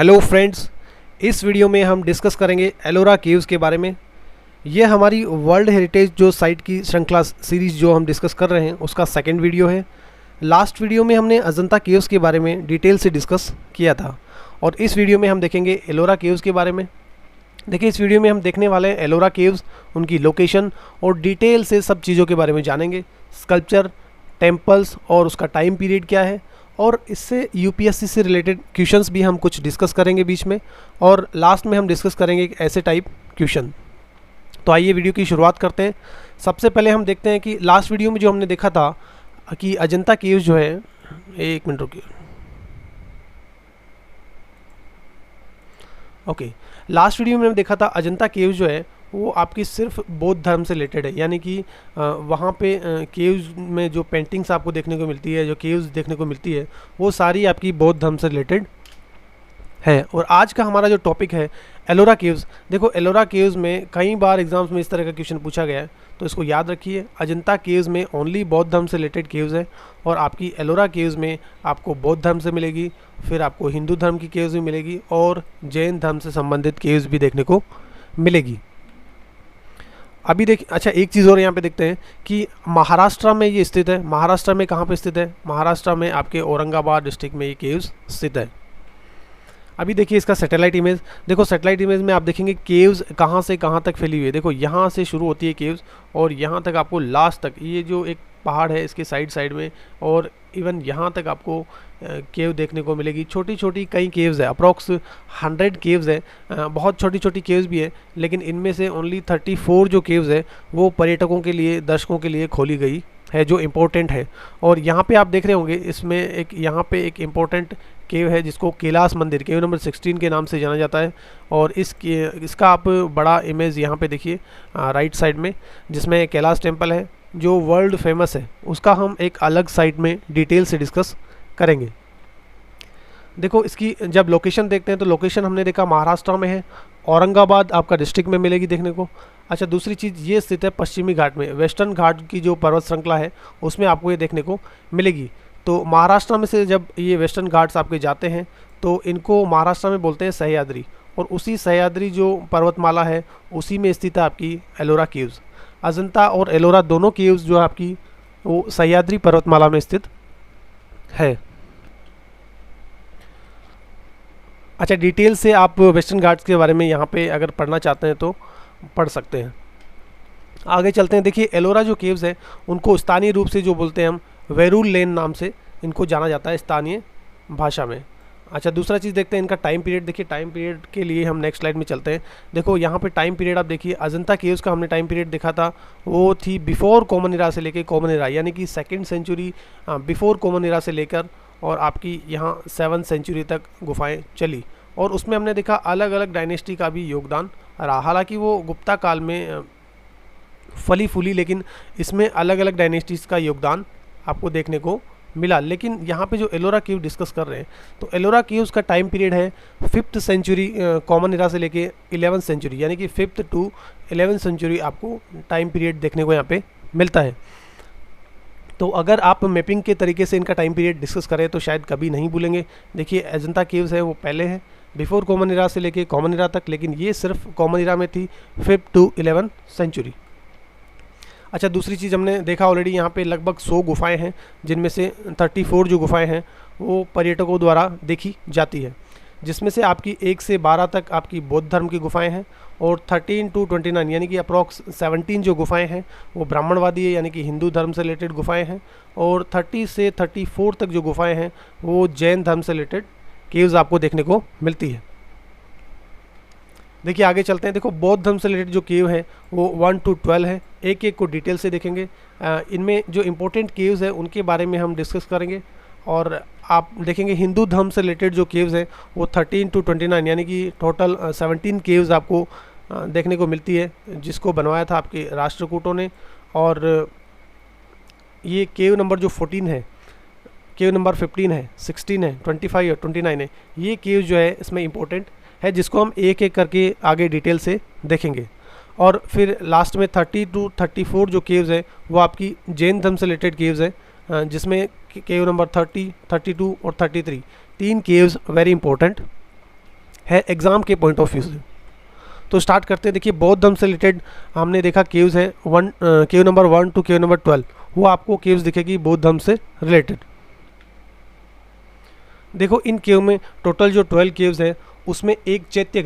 Hello friends, इस video में हम डिस्कस करेंगे एलोरा केव्स के बारे में। यह हमारी वर्ल्ड हेरिटेज जो साइट की श्रृंखला सीरीज़ जो हम डिस्कस कर रहे हैं उसका सेकंड वीडियो है। लास्ट वीडियो में हमने अजंता केव्स के बारे में डिटेल से डिस्कस किया था और इस वीडियो में हम देखेंगे एलोरा केव्स के बारे में। देखिए, इस वीडियो में हम देखने वाले हैं एलोरा केव्स, उनकी लोकेशन और डिटेल से सब चीज़ों के बारे में जानेंगे। स्कल्पचर, टेम्पल्स और उसका टाइम पीरियड क्या है, और इससे यूपीएससी से रिलेटेड क्वेश्चंस भी हम कुछ डिस्कस करेंगे बीच में, और लास्ट में हम डिस्कस करेंगे एक ऐसे टाइप क्वेश्चन। तो आइए वीडियो की शुरुआत करते हैं। सबसे पहले हम देखते हैं कि लास्ट वीडियो में जो हमने देखा था कि अजंता केव्स जो है, एक मिनट रुकिए, ओके, लास्ट वीडियो में हमने देखा था अजंता केव्स जो है वो आपकी सिर्फ बौद्ध धर्म से रिलेटेड है, यानी कि वहाँ पे केव्स में जो पेंटिंग्स आपको देखने को मिलती है, जो केव्स देखने को मिलती है, वो सारी आपकी बौद्ध धर्म से रिलेटेड है। और आज का हमारा जो टॉपिक है एलोरा केव्स। देखो, एलोरा केव्स में कई बार एग्जाम्स में इस तरह का क्वेश्चन पूछा गया है, तो इसको याद रखिए। अजंता केव्स में ओनली बौद्ध धर्म से रिलेटेड केव्स है, और आपकी एलोरा केव्स में आपको बौद्ध धर्म से मिलेगी, फिर आपको हिंदू धर्म की केव्स भी मिलेगी और जैन धर्म से संबंधित केव्स भी देखने को मिलेगी। अभी देखिए, अच्छा एक चीज़ और यहाँ पे देखते हैं कि महाराष्ट्र में ये स्थित है। महाराष्ट्र में कहाँ पे स्थित है? महाराष्ट्र में आपके औरंगाबाद डिस्ट्रिक्ट में ये केव्स स्थित है। अभी देखिए इसका सैटेलाइट इमेज। देखो, सैटेलाइट इमेज में आप देखेंगे केव्स कहाँ से कहाँ तक फैली हुई है। देखो, यहाँ से शुरू होती है केव्स और यहाँ तक आपको लास्ट तक, ये जो एक पहाड़ है इसके साइड में, और इवन यहाँ तक आपको केव देखने को मिलेगी। छोटी छोटी कई केव्स है, अप्रॉक्स 100 केव्स है। बहुत छोटी छोटी केव्स भी है, लेकिन इनमें से ओनली 34 जो केव्स है वो पर्यटकों के लिए, दर्शकों के लिए खोली गई है, जो इम्पोर्टेंट है। और यहाँ पे आप देख रहे होंगे, इसमें एक यहाँ पे एक इम्पोर्टेंट केव है जिसको कैलाश मंदिर, केव नंबर 16 के नाम से जाना जाता है। और इसका आप बड़ा इमेज यहाँ पे देखिए राइट साइड में, जिसमें कैलाश टेम्पल है जो वर्ल्ड फेमस है। उसका हम एक अलग साइट में डिटेल से डिस्कस करेंगे। देखो, इसकी जब लोकेशन देखते हैं तो लोकेशन हमने देखा महाराष्ट्र में है, औरंगाबाद आपका डिस्ट्रिक्ट में मिलेगी देखने को। अच्छा, दूसरी चीज़ ये स्थित है पश्चिमी घाट में, वेस्टर्न घाट की जो पर्वत श्रृंखला है उसमें आपको ये देखने को मिलेगी। तो महाराष्ट्र में से जब ये वेस्टर्न घाट्स आपके जाते हैं तो इनको महाराष्ट्र में बोलते हैं सह्याद्री, और उसी सह्याद्री जो पर्वतमाला है उसी में स्थित है आपकी एलोरा केव्स। अजंता और एलोरा दोनों केव्स जो आपकी वो सह्याद्री पर्वतमाला में स्थित है। अच्छा, डिटेल से आप वेस्टर्न घाट्स के बारे में यहाँ पे अगर पढ़ना चाहते हैं तो पढ़ सकते हैं। आगे चलते हैं। देखिए, एलोरा जो केव्स है उनको स्थानीय रूप से जो बोलते हैं हम, वेरूल लेन नाम से इनको जाना जाता है स्थानीय भाषा में। अच्छा, दूसरा चीज़ देखते हैं इनका टाइम पीरियड। देखिए, टाइम पीरियड के लिए हम नेक्स्ट स्लाइड में चलते हैं। देखो, यहाँ पे टाइम पीरियड आप देखिए, अजंता केव्स का हमने टाइम पीरियड देखा था, वो थी बिफोर कॉमन एरा से लेकर कॉमन एरा, यानी कि 2nd century before common era से लेकर और आपकी यहाँ 7th सेंचुरी तक गुफाएं चली। और उसमें हमने देखा अलग अलग डायनेस्टी का भी योगदान रहा। हालांकि वो गुप्ता काल में फली फूली, लेकिन इसमें अलग अलग डायनेस्टीज़ का योगदान आपको देखने को मिला। लेकिन यहाँ पे जो एलोरा केव डिस्कस कर रहे हैं, तो एलोरा केव्स का टाइम पीरियड है 5th सेंचुरी कॉमन एरा से लेके 11th सेंचुरी, यानी कि 5th to 11th सेंचुरी आपको टाइम पीरियड देखने को यहाँ पे मिलता है। तो अगर आप मैपिंग के तरीके से इनका टाइम पीरियड डिस्कस करें तो शायद कभी नहीं भूलेंगे। देखिए, अजंता केव्स है वो पहले है, बिफोर कॉमन एरा से लेके कॉमन एरा तक, लेकिन ये सिर्फ कॉमन एरा में थी 5th to 11th सेंचुरी। अच्छा, दूसरी चीज़ हमने देखा ऑलरेडी, यहाँ पे लगभग 100 गुफाएं हैं, जिनमें से 34 जो गुफाएं हैं वो पर्यटकों द्वारा देखी जाती है, जिसमें से आपकी 1 से 12 तक आपकी बौद्ध धर्म की गुफाएं हैं, और 13 to 29 यानी कि अप्रॉक्स 17 जो गुफाएं हैं वो ब्राह्मणवादी है, यानी कि हिंदू धर्म से रिलेटेड गुफाएं हैं, और 30 से 34 तक जो गुफाएं हैं वो जैन धर्म से रिलेटेड केव्स आपको देखने को मिलती है। देखिए, आगे चलते हैं। देखो, बौद्ध धर्म से रिलेटेड जो केव है वो 1 to 12 है। एक एक को डिटेल से देखेंगे। इनमें जो इम्पोर्टेंट केव्स हैं उनके बारे में हम डिस्कस करेंगे, और आप देखेंगे हिंदू धर्म से रिलेटेड जो केव्स हैं वो 13 to 29 यानी कि टोटल 17 केव्स आपको देखने को मिलती है, जिसको बनवाया था आपके राष्ट्रकूटों ने। और ये केव नंबर जो 14 है, केव नंबर 15 है, 16 है, 25 और 29 है, ये केव जो है इसमें इम्पोर्टेंट है, जिसको हम एक एक करके आगे डिटेल से देखेंगे। और फिर लास्ट में 30 to 34 जो केव्स है वो आपकी जैन धर्म से रिलेटेड केव्स है, केव नंबर 30, 32 और 33, 3 केव्स वेरी इंपॉर्टेंट है एग्ज़ाम के पॉइंट ऑफ व्यू से। तो स्टार्ट करते हैं। देखिए बौद्ध धर्म से रिलेटेड हमने देखा केव्स है cave number 1 to cave number 12, वो आपको केव्स दिखेगी बौद्ध धर्म से रिलेटेड। देखो इन केव में टोटल जो 12 केव्स है उसमें एक चैत्य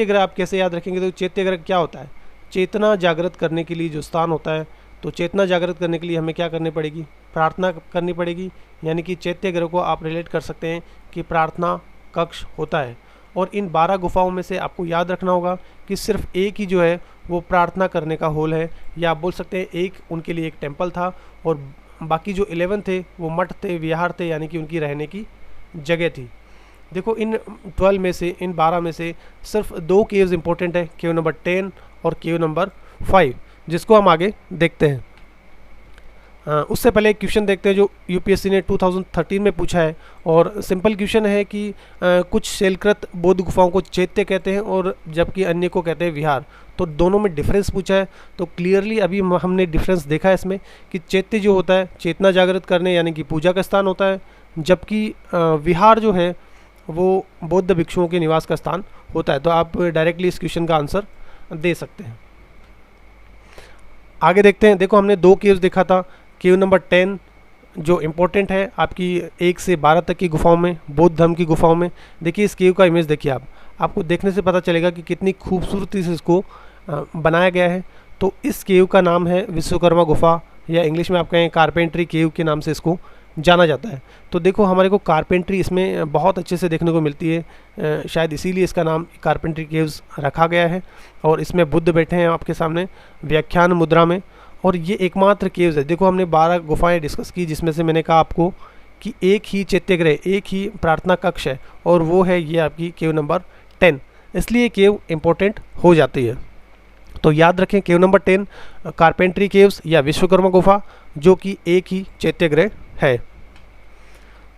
ग्रह आप कैसे याद रखेंगे? तो चैत्य ग्रह क्या होता है? चेतना जागृत करने के लिए जो स्थान होता है। तो चेतना जागृत करने के लिए हमें क्या करनी पड़ेगी? प्रार्थना करनी पड़ेगी। यानी कि चैत्य ग्रह को आप रिलेट कर सकते हैं कि प्रार्थना कक्ष होता है। और इन 12 गुफाओं में से आपको याद रखना होगा कि सिर्फ एक ही जो है वो प्रार्थना करने का होल है, या आप बोल सकते हैं एक उनके लिए एक टेम्पल था, और बाकी जो 11 थे वो मठ थे, विहार थे, यानी कि उनकी रहने की जगह थी। देखो इन 12 में से, इन 12 में से सिर्फ 2 केव्स इंपॉर्टेंट है, केव नंबर 10 और केव नंबर 5, जिसको हम आगे देखते हैं। उससे पहले एक क्वेश्चन देखते हैं जो यूपीएससी ने 2013 में पूछा है, और सिंपल क्वेश्चन है कि कुछ शैलकृत बौद्ध गुफाओं को चैत्य कहते हैं और जबकि अन्य को कहते हैं विहार। तो दोनों में डिफरेंस पूछा है। तो क्लियरली अभी हमने डिफरेंस देखा है इसमें कि चैत्य जो होता है चेतना जागृत करने यानी कि पूजा का स्थान होता है, जबकि विहार जो है वो बौद्ध भिक्षुओं के निवास का स्थान होता है। तो आप डायरेक्टली इस क्वेश्चन का आंसर दे सकते हैं। आगे देखते हैं। देखो हमने 2 केव्स देखा था। केव नंबर 10 जो इम्पोर्टेंट है आपकी 1 से 12 तक की गुफाओं में, बौद्ध धर्म की गुफाओं में। देखिए इस केव का इमेज देखिए आपको देखने से पता चलेगा कि कितनी खूबसूरती से इसको बनाया गया है। तो इस केव का नाम है विश्वकर्मा गुफा, या इंग्लिश में आप कहें कारपेंट्री केव के नाम से इसको जाना जाता है। तो देखो हमारे को कारपेंट्री इसमें बहुत अच्छे से देखने को मिलती है, शायद इसीलिए इसका नाम कारपेंट्री केव्स रखा गया है। और इसमें बुद्ध बैठे हैं आपके सामने व्याख्यान मुद्रा में, और ये एकमात्र केव्स है। देखो हमने 12 गुफाएं डिस्कस की, जिसमें से मैंने कहा आपको कि एक ही चैत्यग्रह, एक ही प्रार्थना कक्ष है, और वो है ये आपकी केव नंबर 10, इसलिए केव इंपॉर्टेंट हो जाती है। तो याद रखें केव नंबर 10 कारपेंट्री केव्स या विश्वकर्मा गुफा, जो कि एक ही चैत्यग्रह है।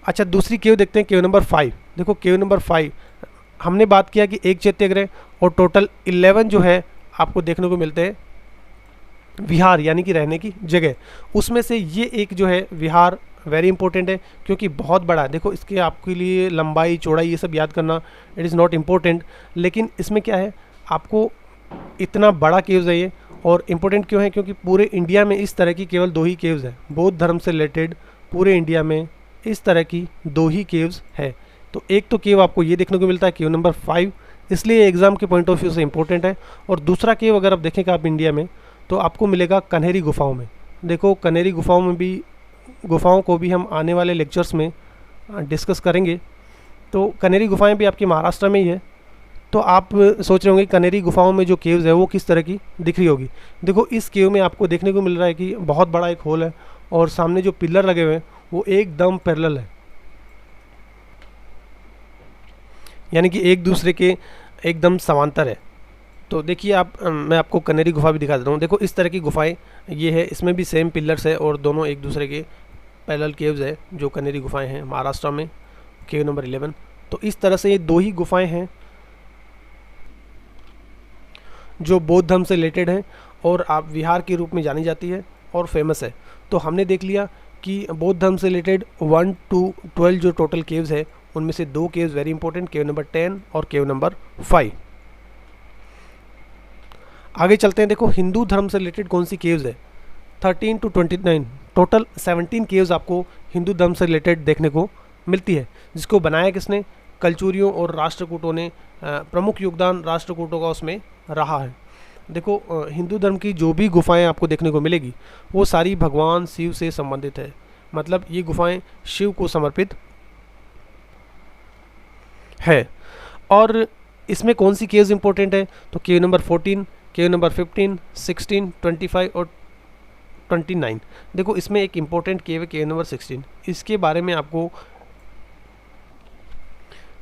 अच्छा दूसरी केव देखते हैं, केव नंबर 5। देखो केव नंबर 5 हमने बात किया कि एक चैत्यग्रह और टोटल 11 जो है आपको देखने को मिलते हैं विहार, यानी कि रहने की जगह। उसमें से ये एक जो है विहार वेरी इंपॉर्टेंट है क्योंकि बहुत बड़ा है। देखो इसके आपके लिए लंबाई चौड़ाई ये सब याद करना इट इज़ नॉट इम्पोर्टेंट, लेकिन इसमें क्या है आपको इतना बड़ा केव्स है ये। और इम्पोर्टेंट क्यों है? क्योंकि पूरे इंडिया में इस तरह की केवल 2 ही केव्स है, बौद्ध धर्म से रिलेटेड पूरे इंडिया में इस तरह की 2 ही केव्स है। तो एक तो केव आपको ये देखने को मिलता है केव नंबर 5, इसलिए एग्ज़ाम के पॉइंट ऑफ व्यू से इंपॉर्टेंट है। और दूसरा केव अगर आप देखेंगे आप इंडिया में, तो आपको मिलेगा कन्हेरी गुफाओं में। देखो कन्हेरी गुफाओं में भी, गुफाओं को भी हम आने वाले लेक्चर्स में डिस्कस करेंगे। तो कन्हेरी गुफाएं भी आपके महाराष्ट्र में ही है। तो आप सोच रहे होंगे कन्हेरी गुफाओं में जो केव्स है वो किस तरह की दिख रही होगी। देखो इस केव में आपको देखने को मिल रहा है कि बहुत बड़ा एक होल है, और सामने जो पिलर लगे हुए हैं वो एकदम पैरेलल है, यानी कि एक दूसरे के एकदम समांतर है। तो देखिए मैं आपको कन्हेरी गुफा भी दिखा देता हूँ। देखो इस तरह की गुफाएं ये है, इसमें भी सेम पिलर्स है और दोनों एक दूसरे के पैरेलल केव्स है जो कन्हेरी गुफाएं हैं महाराष्ट्र में, केव नंबर 11। तो इस तरह से ये 2 ही गुफाएं हैं जो बौद्ध धर्म से रिलेटेड हैं और आप विहार के रूप में जानी जाती है और फेमस है। तो हमने देख लिया कि बौद्ध धर्म से रिलेटेड 1 to 12 जो टोटल केव्स है उनमें से 2 केव्स वेरी इंपॉर्टेंट, केव नंबर 10 और केव नंबर 5। आगे चलते हैं। देखो हिंदू धर्म से रिलेटेड कौन सी केव्स है, 13 to 29 टोटल 17 केव्स आपको हिंदू धर्म से रिलेटेड देखने को मिलती है, जिसको बनाया किसने? कलचुरियों और राष्ट्रकूटों ने। प्रमुख योगदान राष्ट्रकूटों का उसमें रहा है। देखो हिंदू धर्म की जो भी गुफाएं आपको देखने को मिलेगी वो सारी भगवान शिव से संबंधित है, मतलब ये गुफाएं शिव को समर्पित है। और इसमें कौन सी केव्स इंपॉर्टेंट है? तो केव नंबर 14, केव नंबर 15, 16, 25 और 29। देखो इसमें एक इम्पोर्टेंट केव है केव नंबर 16, इसके बारे में आपको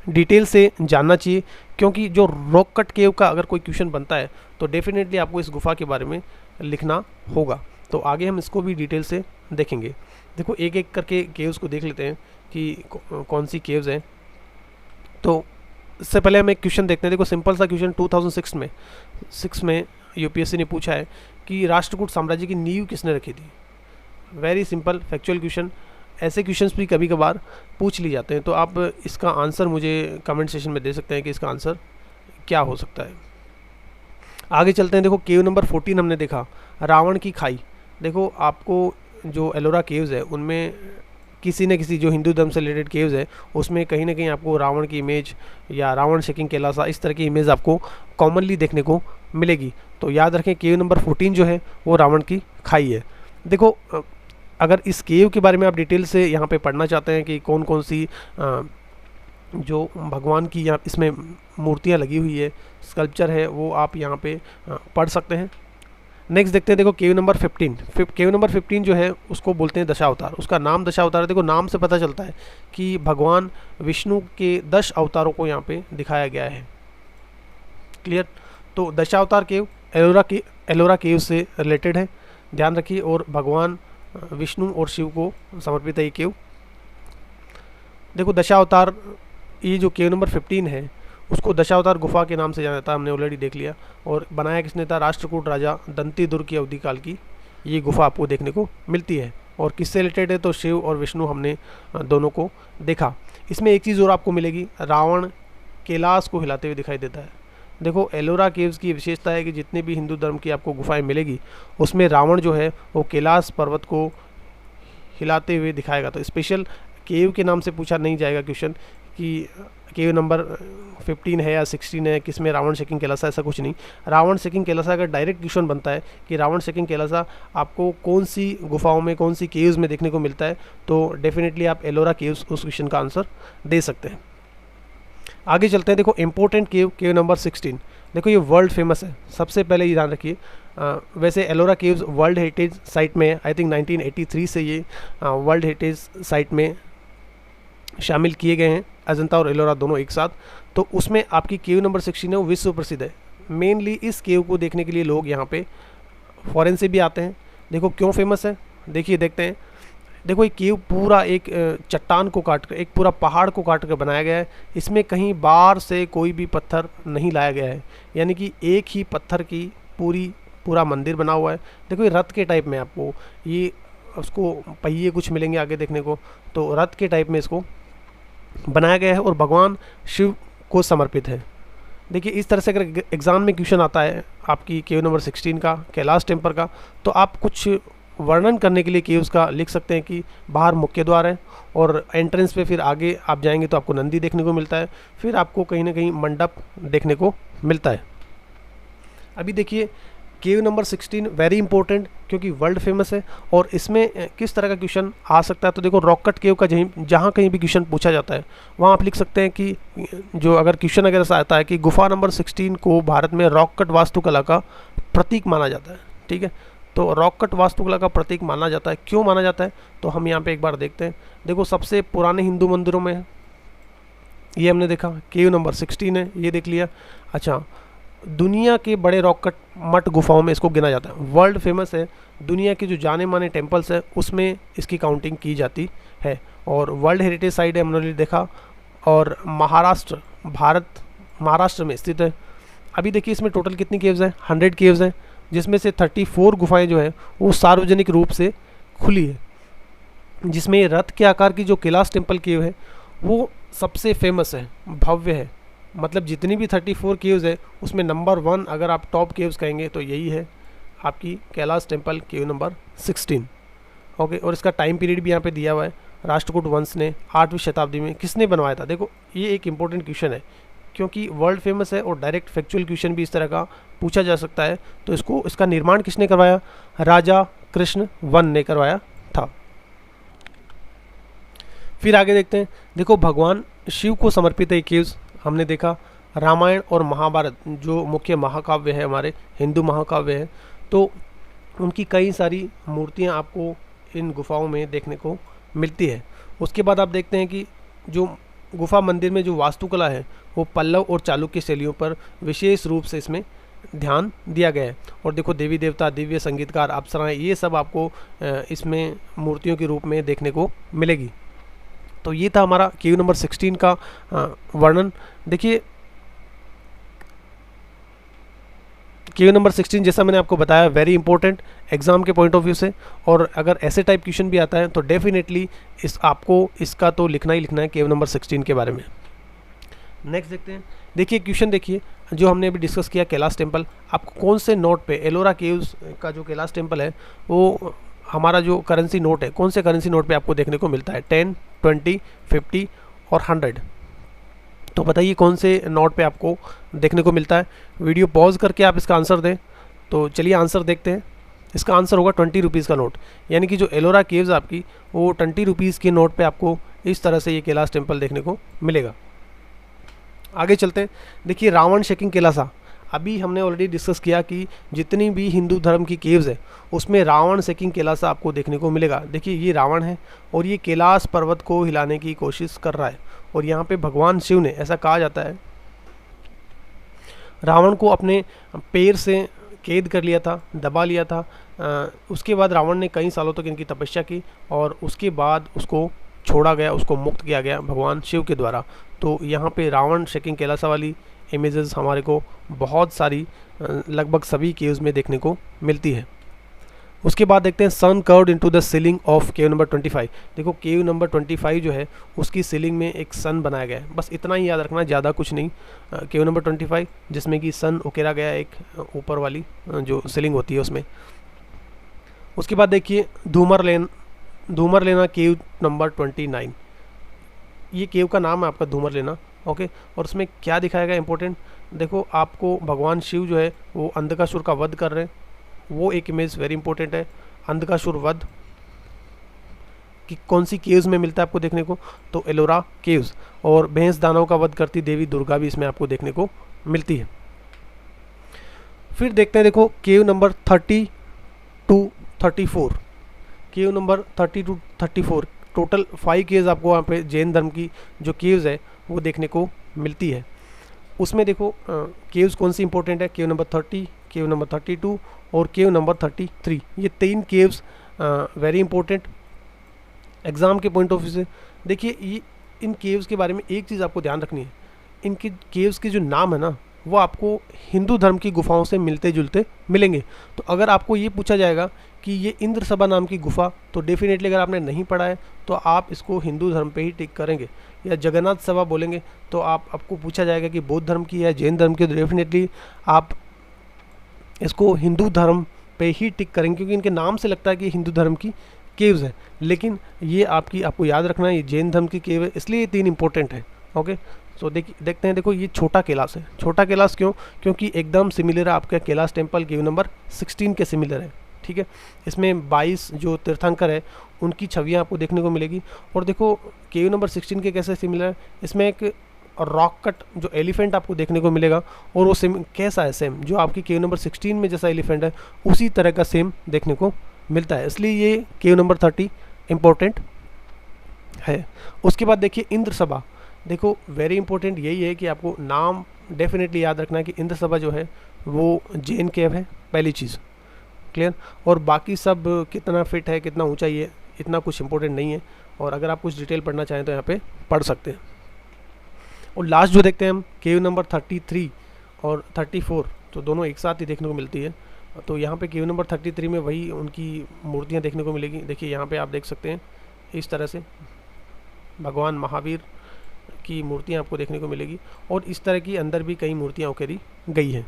डिटेल से जानना चाहिए, क्योंकि जो रॉक कट केव का अगर कोई क्वेश्चन बनता है तो डेफिनेटली आपको इस गुफा के बारे में लिखना होगा। तो आगे हम इसको भी डिटेल से देखेंगे। देखो एक एक करके केव्स को देख लेते हैं कि कौन सी केव्स हैं। तो इससे पहले हम एक क्वेश्चन देखते हैं। देखो सिंपल सा क्वेश्चन 2006 में यूपीएससी ने पूछा है कि राष्ट्रकूट साम्राज्य की नींव किसने रखी थी। Very simple factual question. ऐसे क्वेश्चंस भी कभी कभार पूछ लिए जाते हैं। तो आप इसका आंसर मुझे कमेंट सेशन में दे सकते हैं कि इसका आंसर क्या हो सकता है। आगे चलते हैं। देखो केव नंबर 14 हमने देखा, रावण की खाई। देखो आपको जो एलोरा केव्स है उनमें किसी न किसी जो हिंदू धर्म से रिलेटेड केव्स है उसमें कहीं ना कहीं आपको रावण की इमेज या रावण शेकिंग कैलासा इस तरह की इमेज आपको कॉमनली देखने को मिलेगी। तो याद रखें केव नंबर 14 जो है वो रावण की खाई है। देखो अगर इस केव के बारे में आप डिटेल से यहाँ पे पढ़ना चाहते हैं कि कौन कौन सी जो भगवान की यहाँ इसमें मूर्तियाँ लगी हुई है, स्कल्पचर है, वो आप यहाँ पे पढ़ सकते हैं। नेक्स्ट देखते हैं। देखो केव नंबर 15, केव नंबर 15 जो है उसको बोलते हैं दशावतार। उसका नाम दशावतार है। देखो नाम से पता चलता है कि भगवान विष्णु के 10 अवतारों को यहाँ पे दिखाया गया है। क्लियर। तो दशावतार केव एलोरा केव से रिलेटेड है, ध्यान रखिए, और भगवान विष्णु और शिव को समर्पित है ये केव। देखो दशावतार, ये जो केव नंबर 15 है उसको दशावतार गुफा के नाम से जाना जाता है, हमने ऑलरेडी देख लिया। और बनाया किसने था? राष्ट्रकूट राजा दंतीदुर्ग की अवधि काल की ये गुफा आपको देखने को मिलती है। और किससे रिलेटेड है? तो शिव और विष्णु हमने दोनों को देखा। इसमें एक चीज़ और आपको मिलेगी, रावण कैलाश को हिलाते हुए दिखाई देता है। देखो एलोरा केव्स की विशेषता है कि जितने भी हिंदू धर्म की आपको गुफाएं मिलेगी उसमें रावण जो है वो कैलाश पर्वत को हिलाते हुए दिखाएगा। तो स्पेशल केव के नाम से पूछा नहीं जाएगा क्वेश्चन कि केव नंबर 15 है या 16 है, किसमें रावण शेकिंग कैलासा, ऐसा कुछ नहीं। रावण शेकिंग कैलासा अगर डायरेक्ट क्वेश्चन बनता है कि रावण शेकिंग कैलासा आपको कौन सी गुफाओं में, कौन सी केव्स में देखने को मिलता है, तो डेफिनेटली आप एलोरा केव्स उस क्वेश्चन का आंसर दे सकते हैं। आगे चलते हैं। देखो इंपॉर्टेंट केव, केव नंबर 16। देखो ये वर्ल्ड फेमस है, सबसे पहले ये ध्यान रखिए। वैसे Ellora caves world heritage site में आई थिंक 1983 से ये वर्ल्ड हेरिटेज साइट में शामिल किए गए हैं, अजंता और एलोरा दोनों एक साथ। तो उसमें आपकी केव नंबर 16 है वो विश्व प्रसिद्ध है। मेनली इस केव को देखने के लिए लोग यहाँ पे फॉरेन से भी आते हैं। देखो क्यों फेमस है, देखिए देखते हैं। देखो ये केव पूरा एक चट्टान को काट कर, एक पूरा पहाड़ को काट कर बनाया गया है। इसमें कहीं बाहर से कोई भी पत्थर नहीं लाया गया है, यानी कि एक ही पत्थर की पूरा मंदिर बना हुआ है। देखो ये रथ के टाइप में आपको ये उसको पहिए कुछ मिलेंगे आगे देखने को, तो रथ के टाइप में इसको बनाया गया है और भगवान शिव को समर्पित है। देखिए इस तरह से अगर एग्ज़ाम में क्वेश्चन आता है आपकी केव नंबर 16 का, कैलाश टेम्पल का, तो आप कुछ वर्णन करने के लिए केव्स का लिख सकते हैं कि बाहर मुख्य द्वार है और एंट्रेंस पे फिर आगे आप जाएंगे तो आपको नंदी देखने को मिलता है, फिर आपको कहीं ना कहीं मंडप देखने को मिलता है। अभी देखिए केव नंबर 16 वेरी इंपॉर्टेंट क्योंकि वर्ल्ड फेमस है और इसमें किस तरह का क्वेश्चन आ सकता है। तो देखो रॉक कट केव का जहाँ कहीं भी क्वेश्चन पूछा जाता है वहाँ आप लिख सकते हैं कि जो अगर क्वेश्चन अगर ऐसा आता है कि गुफा नंबर 16 को भारत में रॉक कट वास्तुकला का प्रतीक माना जाता है। ठीक है, तो रॉक कट वास्तुकला का प्रतीक माना जाता है। क्यों माना जाता है तो हम यहाँ पे एक बार देखते हैं। देखो सबसे पुराने हिंदू मंदिरों में ये हमने देखा केव नंबर 16 है, ये देख लिया। अच्छा, दुनिया के बड़े रॉक कट मठ गुफाओं में इसको गिना जाता है, वर्ल्ड फेमस है। दुनिया के जो जाने माने टेम्पल्स है उसमें इसकी काउंटिंग की जाती है और वर्ल्ड हेरिटेज साइट है, हमने देखा। और महाराष्ट्र में स्थित है। अभी देखिए इसमें टोटल कितनी केव्स हैं? 100 केव्स हैं, जिसमें से 34 गुफाएं जो है वो सार्वजनिक रूप से खुली है, जिसमें रथ के आकार की जो कैलाश टेम्पल केव है वो सबसे फेमस है, भव्य है। मतलब जितनी भी 34 केव्स है उसमें नंबर 1 अगर आप टॉप केव्स कहेंगे तो यही है आपकी कैलाश टेम्पल केव नंबर 16। ओके, और इसका टाइम पीरियड भी यहाँ पे दिया हुआ है। राष्ट्रकूट वंश ने 8वीं शताब्दी में किसने बनवाया था? देखो ये एक इंपॉर्टेंट क्वेश्चन है क्योंकि वर्ल्ड फेमस है और डायरेक्ट फैक्चुअल क्वेश्चन भी इस तरह का पूछा जा सकता है। तो इसका निर्माण किसने करवाया? राजा कृष्ण वन ने करवाया था। फिर आगे देखते हैं। देखो भगवान शिव को समर्पित है केव्स, हमने देखा। रामायण और महाभारत जो मुख्य महाकाव्य है, हमारे हिंदू महाकाव्य है, तो उनकी कई सारी मूर्तियां आपको इन गुफाओं में देखने को मिलती है। उसके बाद आप देखते हैं कि जो गुफा मंदिर में जो वास्तुकला है वो पल्लव और चालुक्य शैलियों पर विशेष रूप से इसमें ध्यान दिया गया है। और देखो देवी देवता, दिव्य संगीतकार, अप्सराएं, ये सब आपको इसमें मूर्तियों के रूप में देखने को मिलेगी। तो ये था हमारा केव नंबर 16 का वर्णन। देखिए केव नंबर 16 जैसा मैंने आपको बताया वेरी इंपॉर्टेंट एग्जाम के पॉइंट ऑफ व्यू से, और अगर ऐसे टाइप क्वेश्चन भी आता है तो डेफिनेटली आपको इसका तो लिखना ही लिखना है केव नंबर 16 के बारे में। नेक्स्ट देखते हैं, देखिए क्वेश्चन देखिए जो हमने अभी डिस्कस किया कैलाश टेम्पल, आपको कौन से नोट पे एलोरा केव्स का जो कैलाश टेम्पल है वो हमारा जो करेंसी नोट है, कौन से करेंसी नोट पे आपको देखने को मिलता है, 10, 20, 50 और 100। तो बताइए कौन से नोट पे आपको देखने को मिलता है। वीडियो पॉज करके आप इसका आंसर दें। तो चलिए आंसर देखते हैं। इसका आंसर होगा 20 रुपीज़ का नोट, यानी कि जो एलोरा केव्स आपकी वो 20 रुपीज़ के नोट पे आपको इस तरह से ये कैलाश टेम्पल देखने को मिलेगा। आगे चलते हैं, देखिए रावण शेकिंग कैलासा, अभी हमने ऑलरेडी डिस्कस किया कि जितनी भी हिंदू धर्म की केव्स है उसमें रावण शेकिंग कैलासा आपको देखने को मिलेगा। देखिए ये रावण है और ये कैलाश पर्वत को हिलाने की कोशिश कर रहा है, और यहाँ पे भगवान शिव ने, ऐसा कहा जाता है, रावण को अपने पैर से कैद कर लिया था, दबा लिया था। उसके बाद रावण ने कई सालों तक इनकी तपस्या की और उसके बाद उसको छोड़ा गया, उसको मुक्त किया गया भगवान शिव के द्वारा। तो यहाँ पे रावण शेकिंग कैलासा वाली इमेजेस हमारे को बहुत सारी लगभग सभी केव्स में देखने को मिलती है। उसके बाद देखते हैं sun carved into the ceiling of cave number 25। देखो केव नंबर 25 जो है उसकी सीलिंग में एक सन बनाया गया है, बस इतना ही याद रखना, ज़्यादा कुछ नहीं। केव नंबर 25 जिसमें कि सन उकेरा गया है एक ऊपर वाली जो सीलिंग होती है उसमें। उसके बाद देखिए धूमर लेना केव नंबर 29, ये केव का नाम है आपका धूमर लेना, ओके। और उसमें क्या दिखाया गया इंपॉर्टेंट, देखो आपको भगवान शिव जो है वो अंधकासुर का वध कर रहे हैं, वो एक इमेज वेरी इंपॉर्टेंट है। अंधकासुर वध कि कौन सी केव्स में मिलता है आपको देखने को, तो एलोरा केव्स। और भैंस दानव का वध करती देवी दुर्गा भी इसमें आपको देखने को मिलती है। फिर देखते हैं, देखो केव number 30 to 34, cave number 30 to 34, total 5 caves आपको वहाँ पे जैन धर्म की जो केव्स है वो देखने को मिलती है। उसमें देखो केव्स कौन सी इंपॉर्टेंट है, केव नंबर 30, केव नंबर 32 और केव नंबर 33, ये 3 केव्स वेरी इंपॉर्टेंट एग्ज़ाम के पॉइंट ऑफ व्यू से। देखिए ये इन केव्स के बारे में एक चीज़ आपको ध्यान रखनी है, इनके केव्स के जो नाम है ना वो आपको हिंदू धर्म की गुफाओं से मिलते जुलते मिलेंगे। तो अगर आपको ये पूछा जाएगा कि ये इंद्र सभा नाम की गुफा, तो डेफिनेटली अगर आपने नहीं पढ़ा है तो आप इसको हिंदू धर्म पे ही टिक करेंगे। या जगन्नाथ सभा बोलेंगे तो आपको पूछा जाएगा कि बौद्ध धर्म की है जैन धर्म की, तो डेफिनेटली आप इसको हिंदू धर्म पे ही टिक करेंगे, क्योंकि इनके नाम से लगता है कि हिंदू धर्म की केव्स है। लेकिन ये आपको याद रखना है ये जैन धर्म की केव है, इसलिए ये 3 इंपॉर्टेंट है, ओके। तो देखते हैं, देखो ये छोटा कैलाश है। छोटा कैलाश क्यों, क्योंकि एकदम सिमिलर है आपका कैलाश टेम्पल केव नंबर 16 के सिमिलर है, ठीक है। इसमें 22 जो तीर्थंकर है उनकी छवियाँ आपको देखने को मिलेगी। और देखो केव नंबर 16 के कैसे सिमिलर है, इसमें एक रॉक कट जो एलिफेंट आपको देखने को मिलेगा, और वो सेम कैसा है, सेम जो आपकी केव नंबर 16 में जैसा एलिफेंट है उसी तरह का सेम देखने को मिलता है, इसलिए ये केव नंबर 30 इम्पोर्टेंट है। उसके बाद देखिए इंद्र सभा, देखो वेरी इंपॉर्टेंट यही है कि आपको नाम डेफिनेटली याद रखना है कि इंद्र सभा जो है वो जैन केव है, पहली चीज़ क्लियर। और बाकी सब कितना फिट है, कितना ऊंचाई है, इतना कुछ इंपॉर्टेंट नहीं है, और अगर आप कुछ डिटेल पढ़ना चाहें तो यहाँ पे पढ़ सकते हैं। और लास्ट जो देखते हैं हम केव नंबर 33 और 34, तो दोनों एक साथ ही देखने को मिलती है। तो यहाँ पे केव नंबर 33 में वही उनकी मूर्तियाँ देखने को मिलेगी। देखिए यहाँ पे आप देख सकते हैं इस तरह से भगवान महावीर की मूर्तियाँ आपको देखने को मिलेगी, और इस तरह की अंदर भी कई मूर्तियाँ उकेरी गई हैं।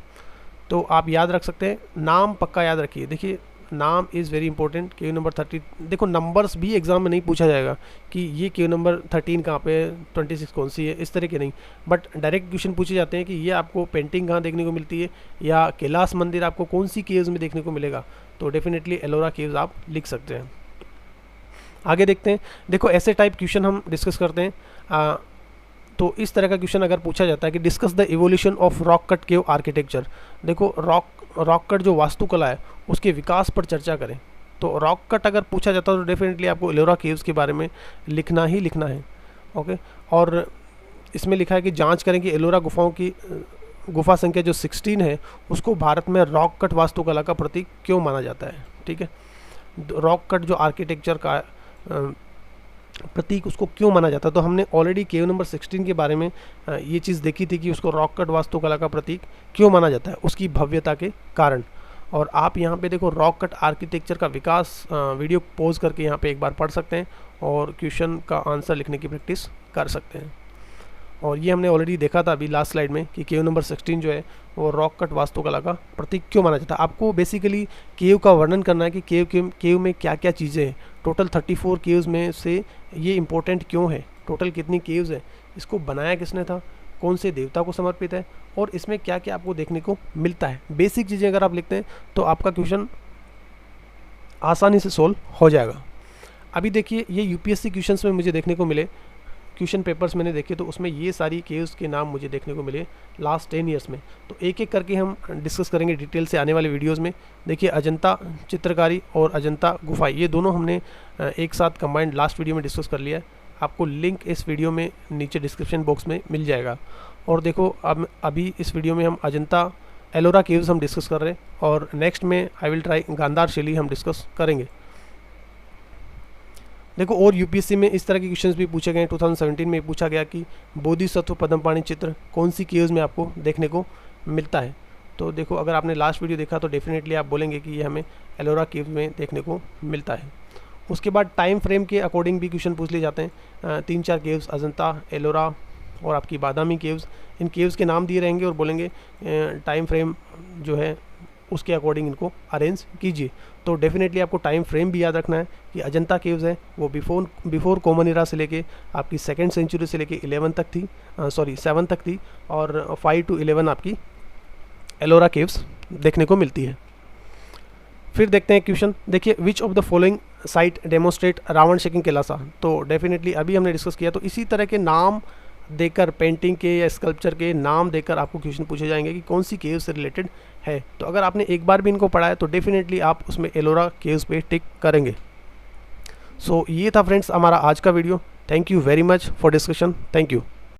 तो आप याद रख सकते हैं, नाम पक्का याद रखिए। देखिए नाम is very important. Cave number 30, देखो नंबर्स भी एग्जाम में नहीं पूछा जाएगा कि ये केव नंबर 13 कहाँ पे, 26 कौन सी है, इस तरह के नहीं, बट डायरेक्ट क्वेश्चन पूछे जाते हैं कि ये आपको पेंटिंग कहाँ देखने को मिलती है, या कैलाश मंदिर आपको कौन सी केव्स में देखने को मिलेगा। तो डेफिनेटली एलोरा केव्स आप लिख सकते हैं। आगे देखते हैं, देखो ऐसे टाइप क्वेश्चन हम डिस्कस करते हैं। तो इस तरह का क्वेश्चन अगर पूछा जाता है कि discuss the evolution of rock cut cave architecture, देखो रॉक कट जो वास्तुकला है उसके विकास पर चर्चा करें। तो रॉक कट अगर पूछा जाता है तो डेफिनेटली आपको एलोरा केव्स के बारे में लिखना ही लिखना है, ओके। और इसमें लिखा है कि जांच करें कि एलोरा गुफाओं की गुफा संख्या जो 16 है उसको भारत में रॉक कट वास्तुकला का प्रतीक क्यों माना जाता है, ठीक है। रॉक कट जो आर्किटेक्चर का प्रतीक उसको क्यों माना जाता है। तो हमने ऑलरेडी केव नंबर 16 के बारे में ये चीज़ देखी थी कि उसको रॉक कट वास्तुकला का प्रतीक क्यों माना जाता है, उसकी भव्यता के कारण। और आप यहाँ पे देखो रॉक कट आर्किटेक्चर का विकास वीडियो पॉज करके यहाँ पे एक बार पढ़ सकते हैं और क्वेश्चन का आंसर लिखने की प्रैक्टिस कर सकते हैं। और ये हमने ऑलरेडी देखा था अभी लास्ट स्लाइड में कि केव नंबर 16 जो है वो रॉक कट वास्तुकला का प्रतीक क्यों माना जाता है। आपको बेसिकली केव का वर्णन करना है कि केव में क्या क्या चीज़ें हैं। टोटल 34 केव्स में से ये इंपॉर्टेंट क्यों है, टोटल कितनी केव्स हैं, इसको बनाया किसने था, कौन से देवता को समर्पित है, और इसमें क्या क्या आपको देखने को मिलता है। बेसिक चीज़ें अगर आप लिखते हैं तो आपका क्वेश्चन आसानी से सोल्व हो जाएगा। अभी देखिए ये यूपीएससी क्वेश्चंस में मुझे देखने को मिले, क्वेश्चन पेपर्स मैंने देखे तो उसमें ये सारी केव्स के नाम मुझे देखने को मिले लास्ट 10 ईयर्स में। तो एक एक करके हम डिस्कस करेंगे डिटेल से आने वाले वीडियोस में। देखिए अजंता चित्रकारी और अजंता गुफाएं ये दोनों हमने एक साथ कंबाइंड लास्ट वीडियो में डिस्कस कर लिया है। आपको लिंक इस वीडियो में नीचे डिस्क्रिप्शन बॉक्स में मिल जाएगा। और देखो अब अभी इस वीडियो में हम अजंता एलोरा केव्स हम डिस्कस कर रहे हैं और नेक्स्ट में आई विल ट्राई गांधार शैली हम डिस्कस करेंगे। देखो और यूपीएससी में इस तरह के क्वेश्चंस भी पूछे गए। 2017 में पूछा गया कि बोधिसत्व पद्मपाणि चित्र कौन सी केव्स में आपको देखने को मिलता है। तो देखो अगर आपने लास्ट वीडियो देखा तो डेफिनेटली आप बोलेंगे कि ये हमें एलोरा केव्स में देखने को मिलता है। उसके बाद टाइम फ्रेम के अकॉर्डिंग भी क्वेश्चन पूछ लिए जाते हैं। 3-4 केव्स अजंता, एलोरा और आपकी बादामी केव्स, इन केव्स के नाम दिए रहेंगे और बोलेंगे टाइम फ्रेम जो है उसके अकॉर्डिंग इनको अरेंज कीजिए। तो डेफिनेटली आपको टाइम फ्रेम भी याद रखना है कि अजंता केव्स है वो बिफोर कॉमन एरा से लेके आपकी 2nd सेंचुरी से लेके 7 तक थी और 5 to 11 आपकी एलोरा केव्स देखने को मिलती है। फिर देखते हैं क्वेश्चन। देखिए which of the following site demonstrate Ravana shaking Kailasa. तो डेफिनेटली अभी हमने डिस्कस किया, तो इसी तरह के नाम देकर पेंटिंग के या स्कल्पचर के नाम देकर आपको क्वेश्चन पूछे जाएंगे कि कौन सी केव से रिलेटेड है। तो अगर आपने एक बार भी इनको पढ़ा है तो डेफिनेटली आप उसमें एलोरा केव्स पे टिक करेंगे। सो ये था फ्रेंड्स हमारा आज का video. Thank you very much for discussion. Thank you.